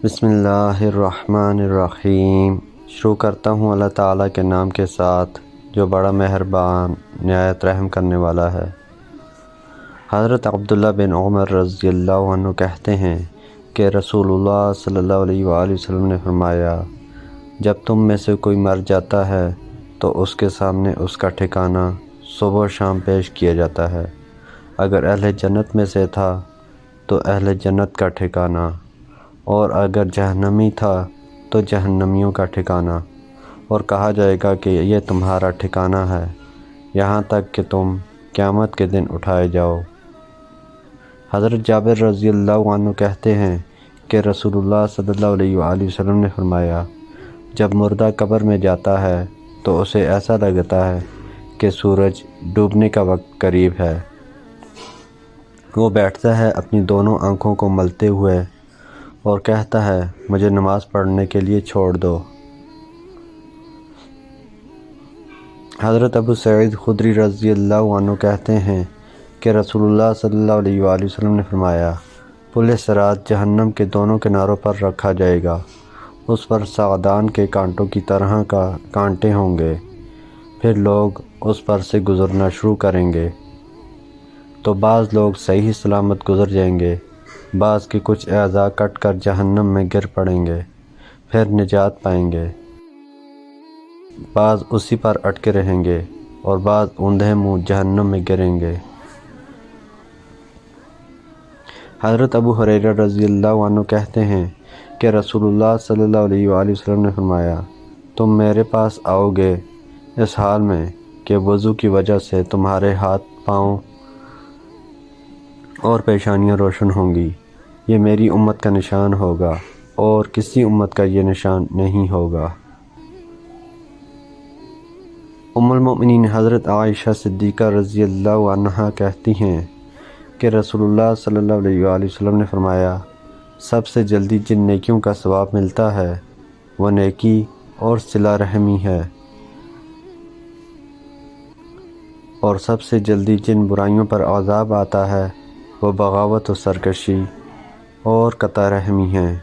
بسم اللہ الرحمن الرحیم۔ شروع کرتا ہوں اللہ تعالیٰ کے نام کے ساتھ جو بڑا مہربان نہایت رحم کرنے والا ہے۔ حضرت عبداللہ بن عمر رضی اللہ عنہ کہتے ہیں کہ رسول اللہ صلی اللہ علیہ وآلہ وسلم نے فرمایا، جب تم میں سے کوئی مر جاتا ہے تو اس کے سامنے اس کا ٹھکانہ صبح و شام پیش کیا جاتا ہے۔ اگر اہل جنت میں سے تھا تو اہل جنت کا ٹھکانہ، اور اگر جہنمی تھا تو جہنمیوں کا ٹھکانہ، اور کہا جائے گا کہ یہ تمہارا ٹھکانہ ہے یہاں تک کہ تم قیامت کے دن اٹھائے جاؤ۔ حضرت جابر رضی اللہ عنہ کہتے ہیں کہ رسول اللہ صلی اللہ علیہ وآلہ وسلم نے فرمایا، جب مردہ قبر میں جاتا ہے تو اسے ایسا لگتا ہے کہ سورج ڈوبنے کا وقت قریب ہے۔ وہ بیٹھتا ہے اپنی دونوں آنکھوں کو ملتے ہوئے اور کہتا ہے، مجھے نماز پڑھنے کے لیے چھوڑ دو۔ حضرت ابو سعید خدری رضی اللہ عنہ کہتے ہیں کہ رسول اللہ صلی اللہ علیہ وآلہ وسلم نے فرمایا، پل صراط جہنم کے دونوں کناروں پر رکھا جائے گا، اس پر سعدان کے کانٹوں کی طرح کا کانٹے ہوں گے، پھر لوگ اس پر سے گزرنا شروع کریں گے تو بعض لوگ صحیح سلامت گزر جائیں گے، بعض کے کچھ اعضاء کٹ کر جہنم میں گر پڑیں گے، پھر نجات پائیں گے، بعض اسی پر اٹکے رہیں گے اور بعض اوندھے منہ جہنم میں گریں گے۔ حضرت ابو ہریرہ رضی اللہ عنہ کہتے ہیں کہ رسول اللہ صلی اللہ علیہ وآلہ وسلم نے فرمایا، تم میرے پاس آؤ گے اس حال میں کہ وضو کی وجہ سے تمہارے ہاتھ پاؤں اور پیشانیاں روشن ہوں گی، یہ میری امت کا نشان ہوگا اور کسی امت کا یہ نشان نہیں ہوگا۔ ام المؤمنین حضرت عائشہ صدیقہ رضی اللہ عنہا کہتی ہیں کہ رسول اللہ صلی اللہ علیہ وآلہ وسلم نے فرمایا، سب سے جلدی جن نیکیوں کا ثواب ملتا ہے وہ نیکی اور صلہ رحمی ہے، اور سب سے جلدی جن برائیوں پر عذاب آتا ہے وہ بغاوت و سرکشی اور قطع رحمی ہیں۔